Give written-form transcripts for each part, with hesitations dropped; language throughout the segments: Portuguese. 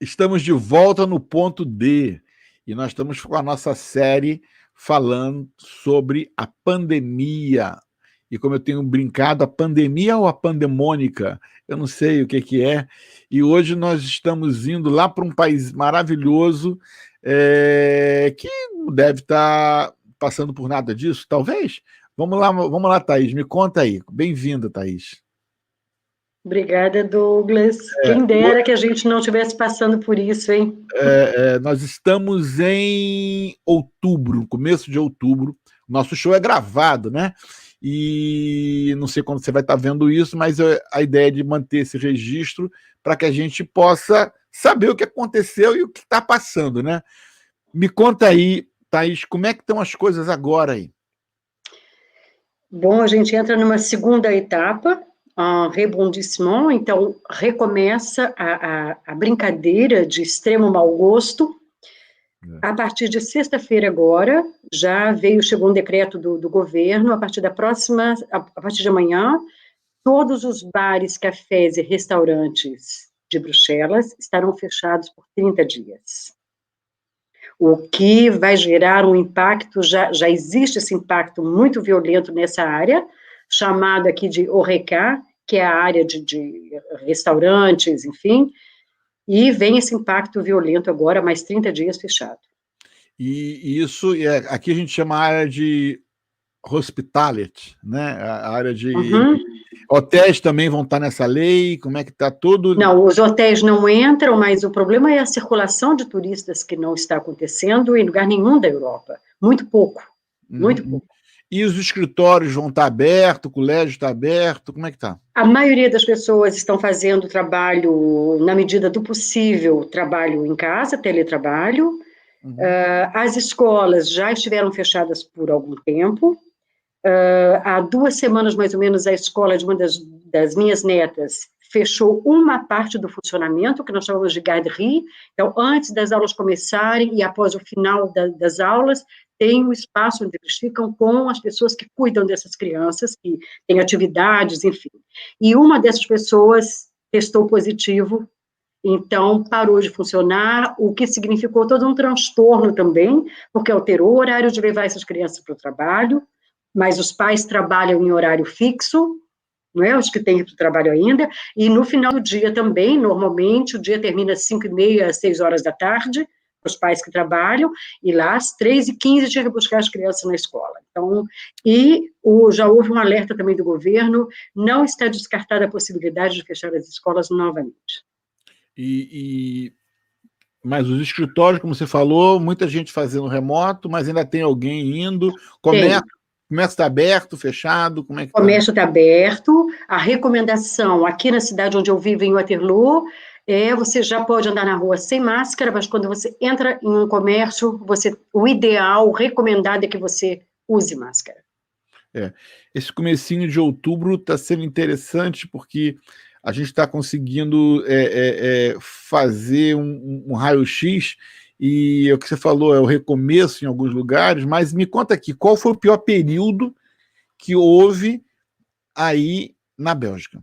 Estamos de volta no ponto D e nós estamos com a nossa série falando sobre a pandemia. E como eu tenho brincado, a pandemia ou a pandemônica, eu não sei o que é. E hoje nós estamos indo lá para um país maravilhoso que não deve estar passando por nada disso, talvez. Vamos lá, Thaís, me conta aí. Bem-vinda, Thaís. Obrigada, Douglas. Quem dera que a gente não estivesse passando por isso, hein? Nós estamos em outubro, começo de outubro. Nosso show é gravado, né? E não sei quando você vai estar vendo isso, mas a ideia é de manter esse registro para que a gente possa saber o que aconteceu e o que está passando, né? Me conta aí, Thaís, como é que estão as coisas agora aí? Bom, a gente entra numa segunda etapa, um rebondissement, então recomeça a brincadeira de extremo mau gosto. A partir de sexta-feira agora, chegou um decreto do governo, a partir de amanhã, todos os bares, cafés e restaurantes de Bruxelas estarão fechados por 30 dias. O que vai gerar um impacto, já existe esse impacto muito violento nessa área, chamado aqui de HoReCa, que é a área de restaurantes, enfim, e vem esse impacto violento agora, mais 30 dias fechado. E isso, aqui a gente chama a área de hospitality, né? A área de... Hotéis também vão estar nessa lei? Como é que está tudo? Não, os hotéis não entram, mas o problema é a circulação de turistas que não está acontecendo em lugar nenhum da Europa. Muito pouco, muito pouco. E os escritórios vão estar abertos, o colégio está aberto, como é que está? A maioria das pessoas estão fazendo trabalho, na medida do possível, trabalho em casa, teletrabalho. As escolas já estiveram fechadas por algum tempo. Há 2 semanas, mais ou menos, a escola de uma das minhas netas fechou uma parte do funcionamento, que nós chamamos de garderie. Então, antes das aulas começarem e após o final das aulas, tem um espaço onde eles ficam com as pessoas que cuidam dessas crianças, que têm atividades, enfim. E uma dessas pessoas testou positivo, então parou de funcionar, o que significou todo um transtorno também, porque alterou o horário de levar essas crianças para o trabalho, mas os pais trabalham em horário fixo, não é? Os que têm trabalho ainda, e no final do dia também, normalmente, o dia termina às 5h30, às 6 horas da tarde, os pais que trabalham, e lá às 3h15 tinha que buscar as crianças na escola. Então, já houve um alerta também do governo, não está descartada a possibilidade de fechar as escolas novamente. Mas os escritórios, como você falou, muita gente fazendo remoto, mas ainda tem alguém indo, comércio está aberto, fechado, como é que está? O comércio está aberto, a recomendação aqui na cidade onde eu vivo, em Waterloo, você já pode andar na rua sem máscara, mas quando você entra em um comércio, o ideal, o recomendado é que você use máscara. Esse comecinho de outubro está sendo interessante porque a gente está conseguindo fazer um raio-x, e o que você falou é o recomeço em alguns lugares, mas me conta aqui, qual foi o pior período que houve aí na Bélgica?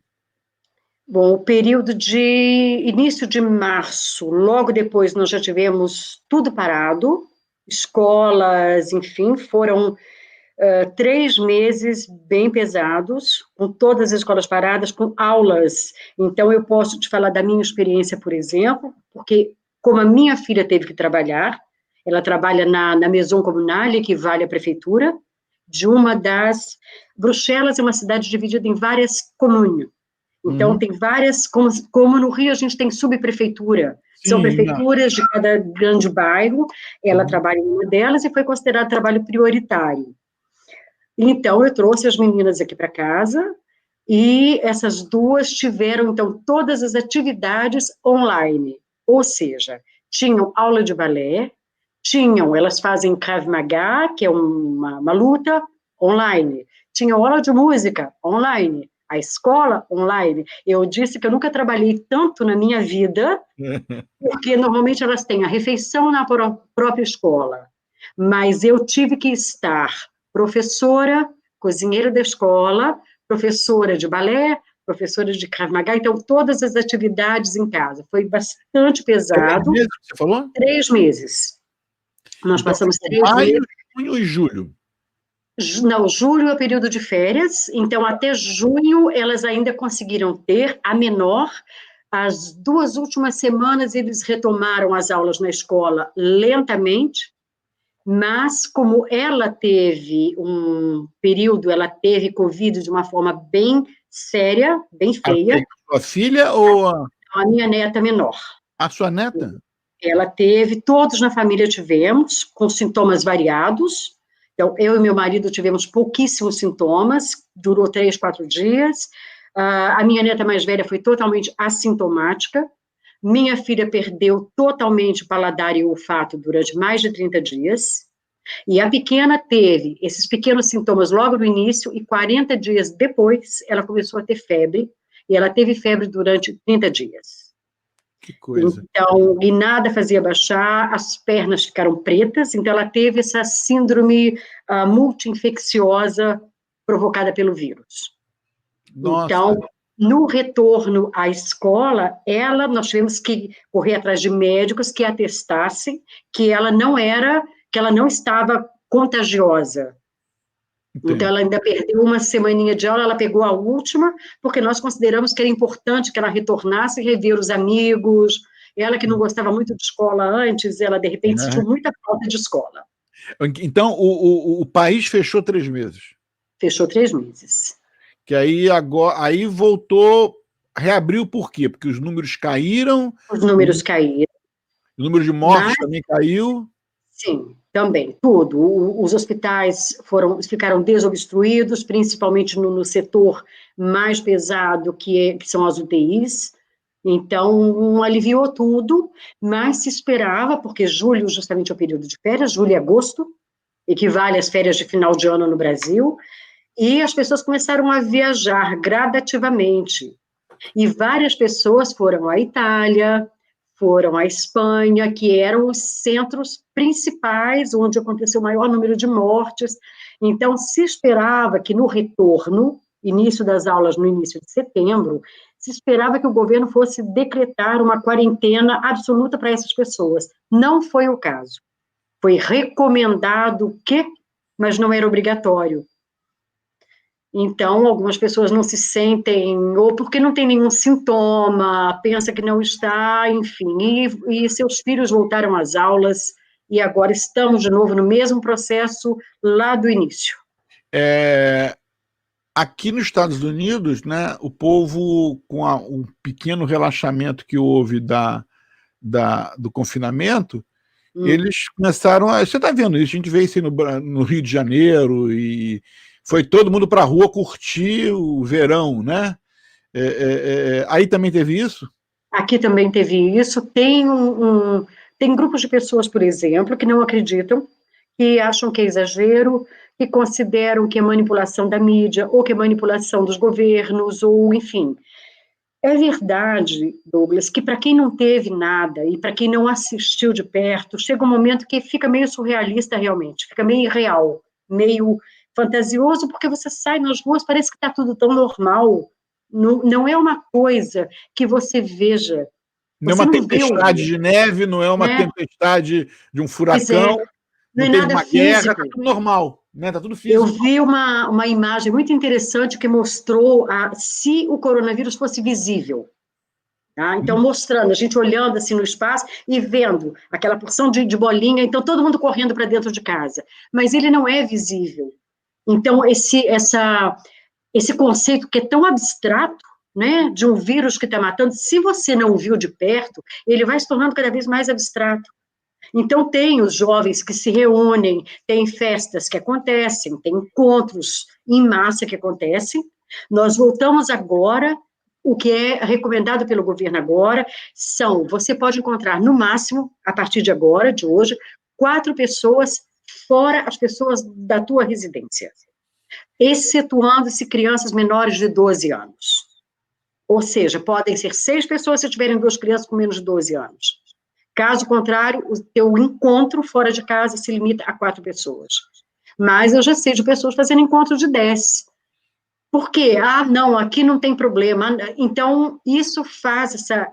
Bom, o período de início de março, logo depois nós já tivemos tudo parado, escolas, enfim, foram 3 meses bem pesados, com todas as escolas paradas, com aulas. Então, eu posso te falar da minha experiência, por exemplo, porque como a minha filha teve que trabalhar, ela trabalha na Maison Communale, que vale a prefeitura, de uma das... Bruxelas é uma cidade dividida em várias comunas. Então, tem várias, como no Rio a gente tem subprefeitura, são prefeituras de cada grande bairro, ela trabalha em uma delas e foi considerado trabalho prioritário. Então, eu trouxe as meninas aqui para casa, e essas duas tiveram, então, todas as atividades online, ou seja, tinham aula de balé, elas fazem Krav Maga, que é uma luta, online, tinham aula de música, online, a escola, online. Eu disse que eu nunca trabalhei tanto na minha vida, porque normalmente elas têm a refeição na própria escola, mas eu tive que estar professora, cozinheira da escola, professora de balé, professora de Krav Maga, então todas as atividades em casa. Foi bastante 3 pesado. meses que você falou? 3 meses. Nós Então, passamos ficou 3 maio, meses. junho e julho. Não, julho é o período de férias, então até junho elas ainda conseguiram ter, a menor, as 2 últimas semanas eles retomaram as aulas na escola lentamente, mas como ela teve um período, ela teve Covid de uma forma bem séria, bem feia, A sua filha ou a minha neta menor. a sua neta? Ela teve, todos na família tivemos, com sintomas variados. Então, eu e meu marido tivemos pouquíssimos sintomas, durou 3, 4 dias. A minha neta mais velha foi totalmente assintomática. Minha filha perdeu totalmente o paladar e o olfato durante mais de 30 dias. E a pequena teve esses pequenos sintomas logo no início, e 40 dias depois, ela começou a ter febre, e ela teve febre durante 30 dias. Que coisa. Então, e nada fazia baixar, as pernas ficaram pretas, então ela teve essa síndrome multi-infecciosa provocada pelo vírus. Nossa. Então, no retorno à escola, nós tivemos que correr atrás de médicos que atestassem que ela não estava contagiosa. Entendo. Então, ela ainda perdeu uma semaninha de aula, ela pegou a última, porque nós consideramos que era importante que ela retornasse e rever os amigos. Ela que não gostava muito de escola antes, ela, de repente, sentiu muita falta de escola. Então, o país fechou 3 meses. Fechou 3 meses. Que aí voltou, reabriu por quê? Porque os números caíram, Os números caíram. o número de mortes também caiu. Sim, também, tudo. Os hospitais ficaram desobstruídos, principalmente no setor mais pesado, que são as UTIs. Então, aliviou tudo, mas se esperava, porque julho justamente é o período de férias, julho e agosto, equivale às férias de final de ano no Brasil, e as pessoas começaram a viajar gradativamente. E várias pessoas foram à Itália, foram à Espanha, que eram os centros principais onde aconteceu o maior número de mortes. Então, se esperava que no retorno, início das aulas no início de setembro, se esperava que o governo fosse decretar uma quarentena absoluta para essas pessoas. Não foi o caso. Foi recomendado que, mas não era obrigatório. Então, algumas pessoas não se sentem, ou porque não tem nenhum sintoma, pensa que não está, enfim, e seus filhos voltaram às aulas, e agora estamos de novo no mesmo processo lá do início. Aqui nos Estados Unidos, né, o povo, com um pequeno relaxamento que houve do confinamento, eles começaram a... Você está vendo isso, a gente vê isso aí no Rio de Janeiro, e foi todo mundo para a rua curtir o verão, né? Aí também teve isso? Aqui também teve isso. Tem grupos de pessoas, por exemplo, que não acreditam, que acham que é exagero, que consideram que é manipulação da mídia, ou que é manipulação dos governos, ou enfim. É verdade, Douglas, que para quem não teve nada e para quem não assistiu de perto, chega um momento que fica meio surrealista realmente, fica meio irreal, meio fantasioso, porque você sai nas ruas, parece que está tudo tão normal. Não é uma coisa que você veja. Não é Você uma não vê tempestade de neve, não é uma né? tempestade de um Pois é, furacão, não não é teve nada uma guerra, está físico. tudo normal, né? Está tudo Eu físico. vi uma imagem muito interessante que mostrou se o coronavírus fosse visível. Tá? Então, mostrando, a gente olhando assim no espaço e vendo aquela porção de bolinha, então todo mundo correndo para dentro de casa. Mas ele não é visível. Então, esse conceito que é tão abstrato, né, de um vírus que está matando, se você não o viu de perto, ele vai se tornando cada vez mais abstrato. Então, tem os jovens que se reúnem, tem festas que acontecem, tem encontros em massa que acontecem. Nós voltamos agora, o que é recomendado pelo governo agora, você pode encontrar, no máximo, a partir de agora, de hoje, 4 pessoas, fora as pessoas da tua residência, excetuando-se crianças menores de 12 anos. Ou seja, podem ser 6 pessoas se tiverem 2 crianças com menos de 12 anos. Caso contrário, o teu encontro fora de casa se limita a 4 pessoas. Mas eu já sei de pessoas fazendo encontro de 10. Por quê? Ah, não, aqui não tem problema. Então, isso faz essa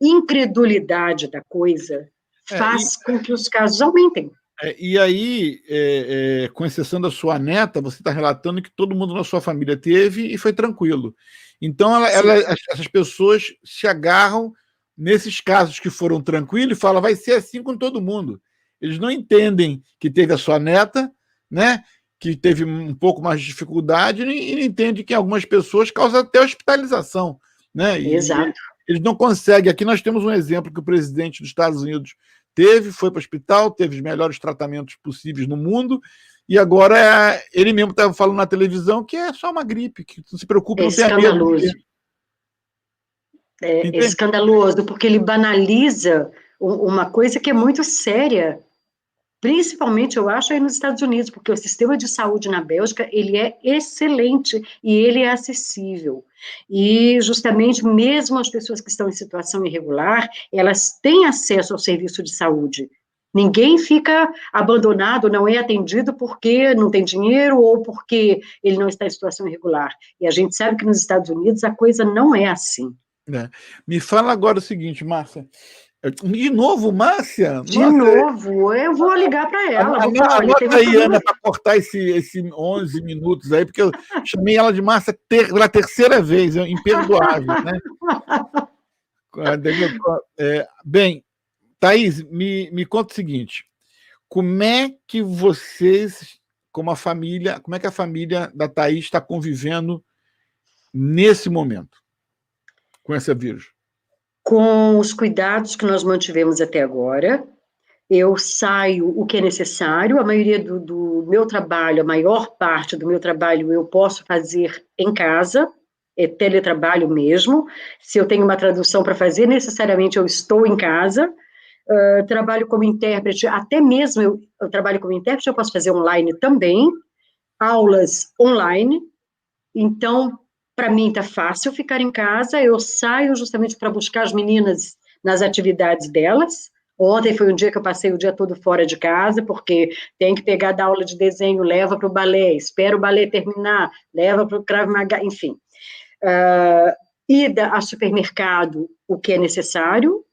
incredulidade da coisa, É, faz com que os casos aumentem. e aí, com exceção da sua neta, você está relatando que todo mundo na sua família teve e foi tranquilo. Então, Sim, essas pessoas se agarram nesses casos que foram tranquilos e falam, vai ser assim com todo mundo. Eles não entendem que teve a sua neta, né, que teve um pouco mais de dificuldade, e não entendem que algumas pessoas causam até hospitalização. Né, e exato. eles não conseguem. Aqui nós temos um exemplo que o presidente dos Estados Unidos foi para o hospital, teve os melhores tratamentos possíveis no mundo, e agora ele mesmo estava falando na televisão que é só uma gripe, que não se preocupe, É não tenha medo de escandaloso. ter. É Entende? escandaloso, porque ele banaliza uma coisa que é muito séria. Principalmente, eu acho, aí nos Estados Unidos, porque o sistema de saúde na Bélgica, ele é excelente e ele é acessível. E, justamente, mesmo as pessoas que estão em situação irregular, elas têm acesso ao serviço de saúde. Ninguém fica abandonado, não é atendido porque não tem dinheiro ou porque ele não está em situação irregular. E a gente sabe que nos Estados Unidos a coisa não é assim. É. Me fala agora o seguinte, Márcia. De novo, Márcia? De Nossa, novo, eu vou ligar para ela, vou falar, olha, teve anota um aí, problema. Ana, para cortar esse 11 minutos aí, porque eu chamei ela de Márcia pela terceira vez, imperdoável, né? Bem, Thaís, me conta o seguinte, como é que vocês, como a família, como é que a família da Thaís está convivendo nesse momento com esse vírus? Com os cuidados que nós mantivemos até agora, eu saio o que é necessário, a maioria do meu trabalho, a maior parte do meu trabalho eu posso fazer em casa, é teletrabalho mesmo. Se eu tenho uma tradução para fazer, necessariamente eu estou em casa. Trabalho como intérprete, até mesmo eu trabalho como intérprete, eu posso fazer online também, aulas online. Então, para mim está fácil ficar em casa, eu saio justamente para buscar as meninas nas atividades delas. Ontem foi um dia que eu passei o dia todo fora de casa, porque tem que pegar da aula de desenho, leva para o balé, espera o balé terminar, leva para o Krav Maga, enfim. Ida ao supermercado, o que é necessário.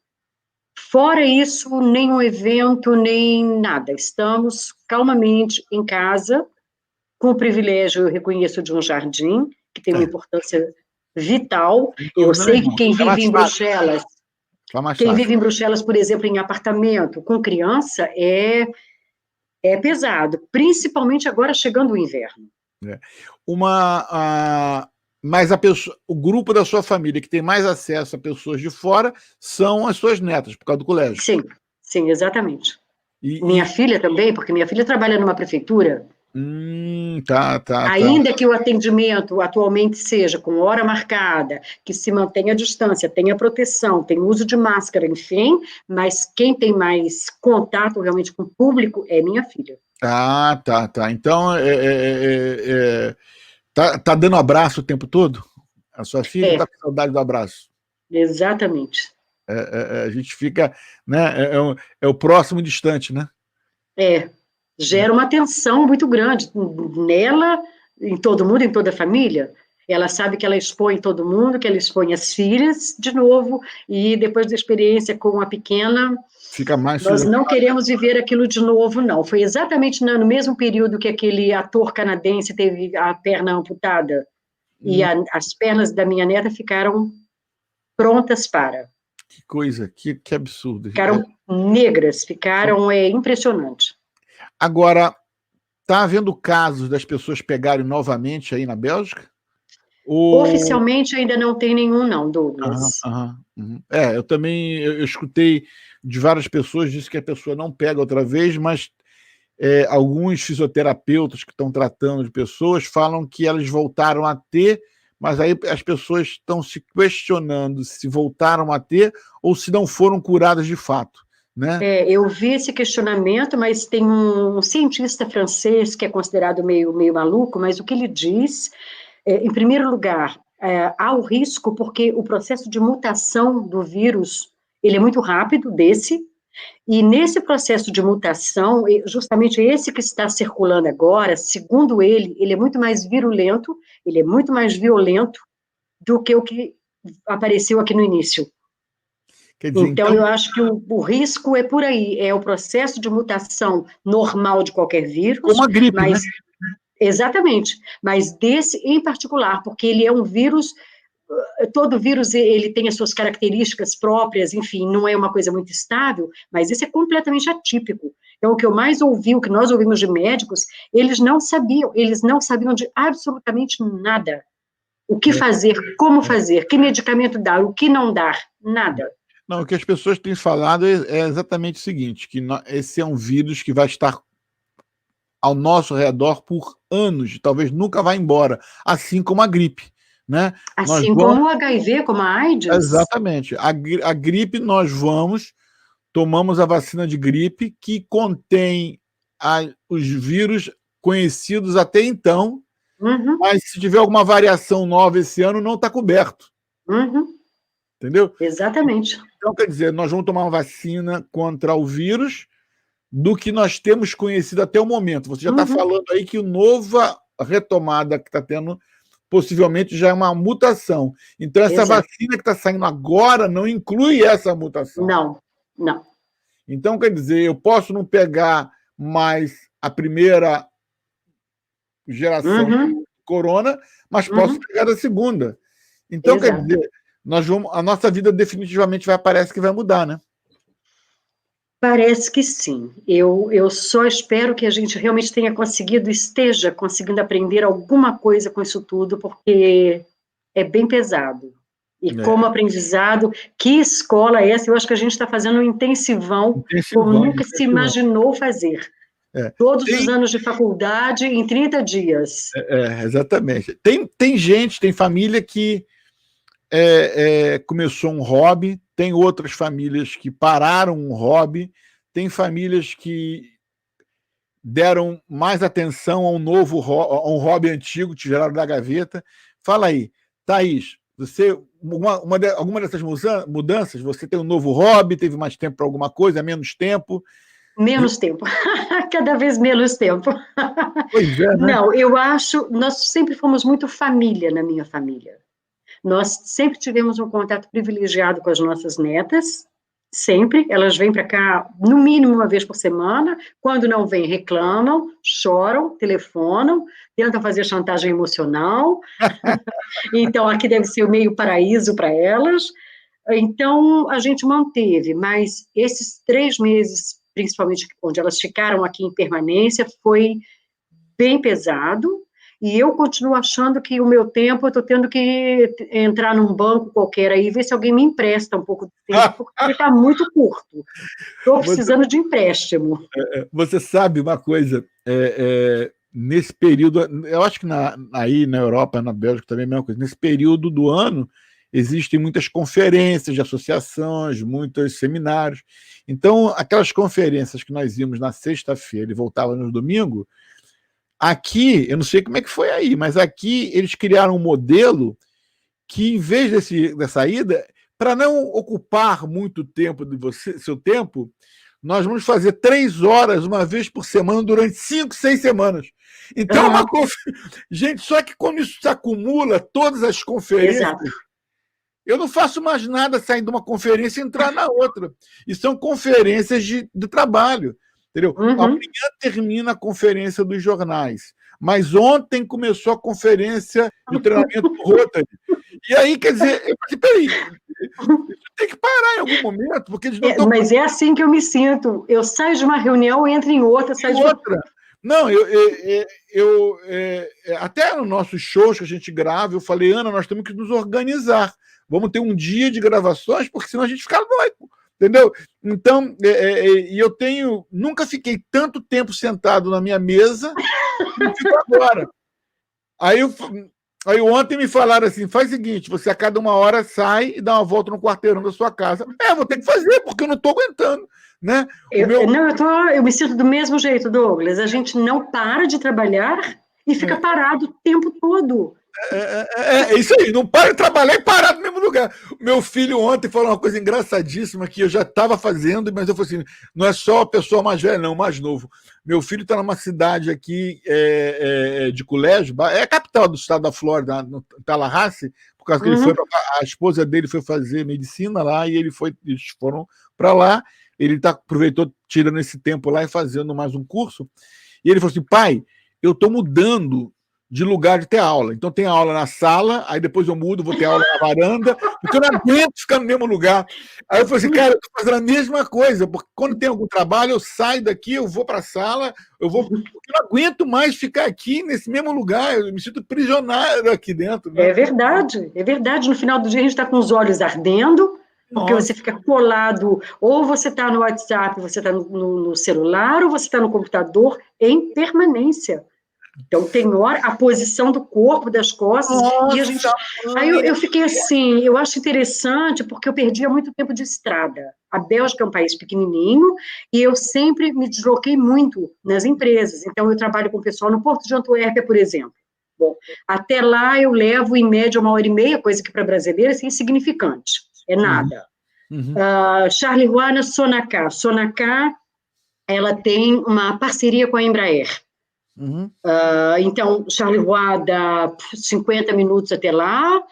Fora isso, nenhum evento, nem nada. Estamos calmamente em casa, com o privilégio, eu reconheço, de um jardim, que tem uma É, importância vital. sem Eu dúvida sei que nenhuma. Fica mais fácil. Fica mais Quem fácil. vive em Bruxelas, por exemplo, em apartamento, com criança, é pesado, principalmente agora chegando o inverno. É. Mas o grupo da sua família que tem mais acesso a pessoas de fora são as suas netas, por causa do colégio. Sim, sim, exatamente. E, Minha e filha também, porque minha filha trabalha numa prefeitura. tá. Ainda que o atendimento atualmente seja com hora marcada, que se mantenha a distância, tenha proteção, tenha uso de máscara, enfim, mas quem tem mais contato realmente com o público é minha filha. Tá. Então, tá dando abraço o tempo todo? A sua filha É, tá com saudade do abraço? exatamente. A gente fica, né? É o próximo distante, né? É, gera uma tensão muito grande nela, em todo mundo, em toda a família. Ela sabe que ela expõe todo mundo, que ela expõe as filhas de novo, e depois da experiência com a pequena, Fica mais nós suja. não queremos viver aquilo de novo, não. Foi exatamente no mesmo período que aquele ator canadense teve a perna amputada, e as pernas da minha neta ficaram prontas para. Que coisa, que absurdo. Ficaram negras, ficaram impressionante. Agora, está havendo casos das pessoas pegarem novamente aí na Bélgica? Ou... Oficialmente ainda não tem nenhum, não, Aham, Douglas. aham, uhum. Eu também eu escutei de várias pessoas, disse que a pessoa não pega outra vez, mas alguns fisioterapeutas que estão tratando de pessoas falam que elas voltaram a ter, mas aí as pessoas estão se questionando se voltaram a ter ou se não foram curadas de fato, né? Eu vi esse questionamento, mas tem um cientista francês que é considerado meio maluco, mas o que ele diz, em primeiro lugar, há o risco porque o processo de mutação do vírus, ele é muito rápido, E nesse processo de mutação, justamente esse que está circulando agora, segundo ele é muito mais virulento, ele é muito mais violento do que o que apareceu aqui no início. Quer dizer, Então, eu acho que o risco é por aí, é o processo de mutação normal de qualquer vírus, como a gripe, mas, né? exatamente, mas desse em particular, porque ele é um vírus, todo vírus ele tem as suas características próprias, enfim, não é uma coisa muito estável, mas esse é completamente atípico. Então, o que eu mais ouvi, o que nós ouvimos de médicos, eles não sabiam de absolutamente nada. O que fazer, como fazer, que medicamento dar, o que não dar, nada. Não, o que as pessoas têm falado é exatamente o seguinte, que esse é um vírus que vai estar ao nosso redor por anos, talvez nunca vá embora, assim como a gripe, né? Assim como o HIV, como a AIDS. Exatamente. A gripe, nós tomamos a vacina de gripe que contém os vírus conhecidos até então, mas se tiver alguma variação nova esse ano, não está coberto. Entendeu? Exatamente. Então, quer dizer, nós vamos tomar uma vacina contra o vírus do que nós temos conhecido até o momento. Você já está falando aí que a nova retomada que está tendo possivelmente já é uma mutação. Então, essa vacina que está saindo agora não inclui essa mutação. Não. Então, quer dizer, eu posso não pegar mais a primeira geração do corona, mas posso pegar a segunda. Então, quer dizer, a nossa vida definitivamente parece que vai mudar, né? Parece que sim. Eu só espero que a gente realmente esteja conseguindo aprender alguma coisa com isso tudo, porque é bem pesado. E como aprendizado, que escola é essa? Eu acho que a gente está fazendo um intensivão como nunca se imaginou fazer. Todos os anos de faculdade em 30 dias. Exatamente. Tem família que começou um hobby, tem outras famílias que pararam um hobby, tem famílias que deram mais atenção a um hobby antigo, tiraram da gaveta. Fala aí, Thaís, você, alguma dessas mudanças, você tem um novo hobby, teve mais tempo para alguma coisa, menos tempo? Menos tempo, cada vez menos tempo. Pois é, né? Não, eu acho, nós sempre fomos muito família na minha família. Nós sempre tivemos um contato privilegiado com as nossas netas, sempre. Elas vêm para cá, no mínimo, uma vez por semana. Quando não vêm, reclamam, choram, telefonam, tentam fazer chantagem emocional. Então, aqui deve ser o meio paraíso para elas. Então, a gente manteve, mas esses 3 meses, principalmente onde elas ficaram aqui em permanência, foi bem pesado. E eu continuo achando que o meu tempo, eu estou tendo que entrar num banco qualquer aí, ver se alguém me empresta um pouco de tempo, porque está muito curto. Estou precisando de empréstimo. Você sabe uma coisa, nesse período, eu acho que aí na Europa, na Bélgica também é a mesma coisa, nesse período do ano, existem muitas conferências de associações, muitos seminários. Então, aquelas conferências que nós íamos na sexta-feira e voltávamos no domingo, aqui, eu não sei como é que foi aí, mas aqui eles criaram um modelo que, em vez dessa ida, para não ocupar muito tempo seu tempo, nós vamos fazer 3 horas uma vez por semana durante 5, 6 semanas. Então, gente, só que quando isso se acumula, todas as conferências, eu não faço mais nada saindo de uma conferência e entrar na outra. E são conferências de trabalho. Entendeu? Amanhã termina a conferência dos jornais, mas ontem começou a conferência de treinamento do Rotary. E aí, quer dizer, peraí, isso tem que parar em algum momento, porque eles não estão... Mas é assim que eu me sinto. Eu saio de uma reunião, entro em outra, saio de outra. Não, até nos nossos shows que a gente grava, eu falei, Ana, nós temos que nos organizar. Vamos ter um dia de gravações, porque senão a gente fica doido. Entendeu? Então, nunca fiquei tanto tempo sentado na minha mesa como fico agora. Aí ontem me falaram assim, faz o seguinte, você a cada 1 hora sai e dá uma volta no quarteirão da sua casa. Vou ter que fazer, porque eu não estou aguentando. Né? Eu me sinto do mesmo jeito, Douglas. A gente não para de trabalhar e fica parado o tempo todo. É isso aí, não para de trabalhar e parar no mesmo lugar. Meu filho ontem falou uma coisa engraçadíssima que eu já estava fazendo, mas eu falei assim: não é só a pessoa mais velha, não, mais novo. Meu filho está numa cidade aqui de colégio, é a capital do estado da Flórida, no Tallahassee, por causa que ele foi, a esposa dele foi fazer medicina lá e eles foram para lá. Ele aproveitou tirando esse tempo lá e fazendo mais um curso. E ele falou assim: pai, eu estou mudando de lugar de ter aula. Então tem aula na sala, aí depois eu mudo, vou ter aula na varanda, porque eu não aguento ficar no mesmo lugar. Aí eu falei assim, cara, eu estou fazendo a mesma coisa, porque quando tem algum trabalho, eu saio daqui, eu vou para a sala, porque eu não aguento mais ficar aqui nesse mesmo lugar, eu me sinto prisionário aqui dentro. Né? É verdade, é verdade. No final do dia a gente está com os olhos ardendo, porque você fica colado, ou você está no WhatsApp, você está no celular, ou você está no computador em permanência. Então, tem hora, a posição do corpo, das costas, e a gente... Aí eu fiquei assim, eu acho interessante, porque eu perdia muito tempo de estrada. A Bélgica é um país pequenininho, e eu sempre me desloquei muito nas empresas. Então, eu trabalho com o pessoal no Porto de Antuérpia, por exemplo. Bom, até lá eu levo, em média, 1h30, coisa que para brasileira é insignificante, é nada. Charleroi na Sonacar. Sonacar, ela tem uma parceria com a Embraer. Então, Charleroi dá 50 minutos até lá,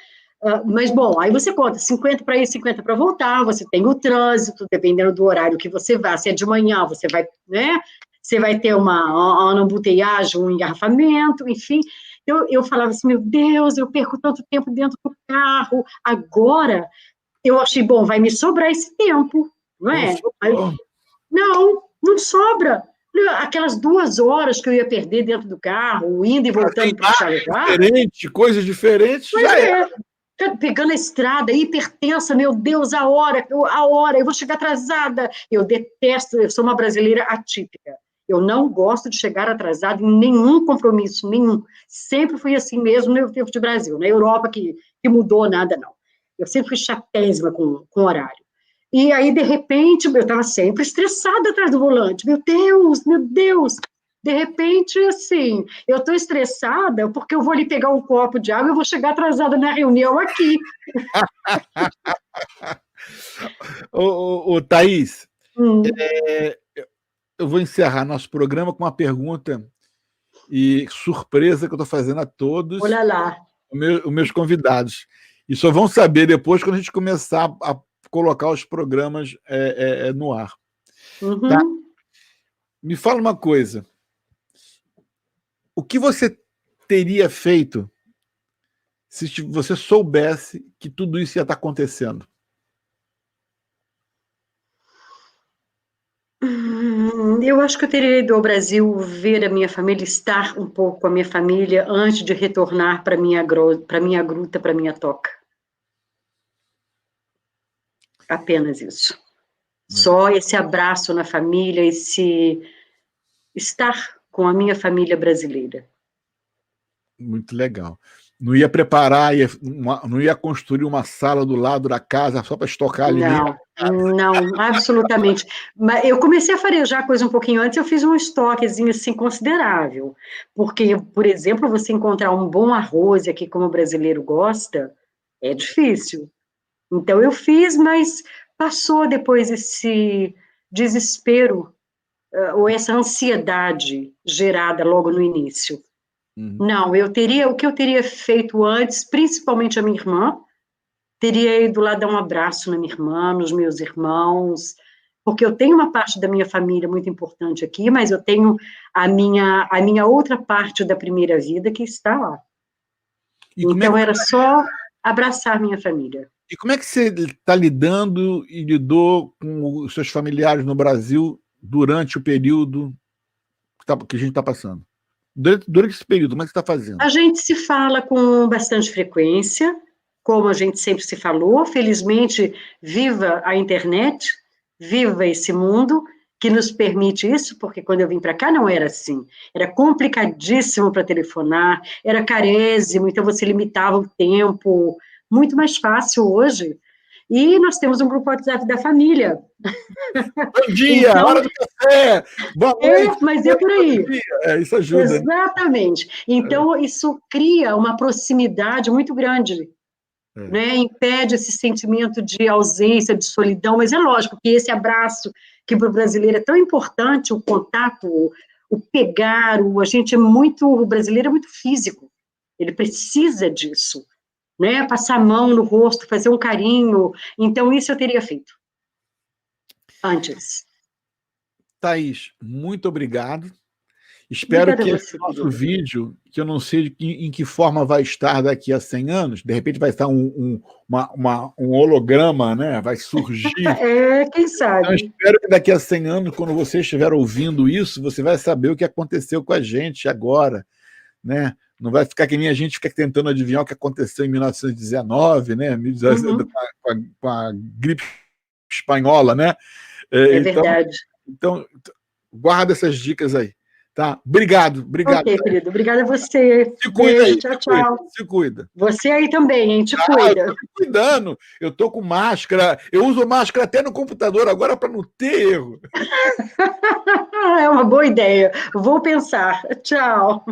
mas, bom, aí você conta 50 para ir, 50 para voltar, você tem o trânsito, dependendo do horário que você vai, se é de manhã, você vai, né, você vai ter uma embouteillage, um engarrafamento, enfim. Eu falava assim, meu Deus, eu perco tanto tempo dentro do carro, agora eu achei, bom, vai me sobrar esse tempo, não é? Não sobra. Aquelas 2 horas que eu ia perder dentro do carro, indo e voltando para o Charleroi. Coisas diferentes, já é. Pegando a estrada, hipertensa, meu Deus, a hora, eu vou chegar atrasada. Eu detesto, eu sou uma brasileira atípica. Eu não gosto de chegar atrasada em nenhum compromisso, nenhum. Sempre fui assim mesmo no tempo de Brasil. Na Europa, que mudou nada, não. Eu sempre fui chatésima com horário. E aí, de repente, eu estava sempre estressada atrás do volante. Meu Deus! De repente, assim, eu estou estressada porque eu vou ali pegar um copo de água e eu vou chegar atrasada na reunião aqui. Thaís, eu vou encerrar nosso programa com uma pergunta e surpresa que eu estou fazendo a todos Olha lá. Os meus convidados. E só vão saber depois quando a gente começar a colocar os programas no ar. Tá? Me fala uma coisa. O que você teria feito se você soubesse que tudo isso ia estar acontecendo? Eu acho que eu teria ido ao Brasil ver a minha família, estar um pouco com a minha família antes de retornar para minha gruta, para minha toca. Apenas isso. Só esse abraço na família, esse estar com a minha família brasileira. Muito legal. Não ia preparar, não ia construir uma sala do lado da casa só para estocar ali dentro? Não, absolutamente. Mas eu comecei a farejar coisa um pouquinho antes, eu fiz um estoquezinho assim considerável. Porque, por exemplo, você encontrar um bom arroz aqui como o brasileiro gosta, é difícil. Então eu fiz, mas passou depois esse desespero ou essa ansiedade gerada logo no início. Não, o que eu teria feito antes, principalmente a minha irmã, teria ido lá dar um abraço na minha irmã, nos meus irmãos, porque eu tenho uma parte da minha família muito importante aqui, mas eu tenho a minha outra parte da primeira vida que está lá. Então era só abraçar minha família. E como é que você está lidando e lidou com os seus familiares no Brasil durante o período que a gente está passando? Durante esse período, como é que você está fazendo? A gente se fala com bastante frequência, como a gente sempre se falou. Felizmente, viva a internet, viva esse mundo que nos permite isso, porque quando eu vim para cá não era assim. Era complicadíssimo para telefonar, era carésimo, então você limitava o tempo. Muito mais fácil hoje. E nós temos um grupo WhatsApp da família. Bom dia, Então, hora do café, boa noite. mas é por aí. Isso ajuda, né? Exatamente. Então, isso cria uma proximidade muito grande, né? Impede esse sentimento de ausência, de solidão, mas é lógico que esse abraço, que para o brasileiro é tão importante, o contato, o pegar, o brasileiro é muito físico, ele precisa disso, né? Passar a mão no rosto, fazer um carinho, então isso eu teria feito antes. Thaís, muito obrigado. Espero Obrigada a que esse você, nosso querido. vídeo, que eu não sei em que forma vai estar daqui a 100 anos, de repente vai estar um holograma, né? Vai surgir. Quem Então, sabe? espero que daqui a 100 anos, quando você estiver ouvindo isso, você vai saber o que aconteceu com a gente agora, né? Não vai ficar que nem a gente fica tentando adivinhar o que aconteceu em 1919, né? Uhum, Com a gripe espanhola, né? é Então, verdade. então, guarda essas dicas aí. Tá? Obrigado, Ok, obrigado. querido. Obrigada a você. Se cuida Beijo, aí, tchau, se cuida, tchau. se cuida. Você aí também, hein? Te Ah, eu tô cuida. me cuidando. Eu tô com máscara. Eu uso máscara até no computador agora para não ter erro. É uma boa ideia. Vou pensar. Tchau.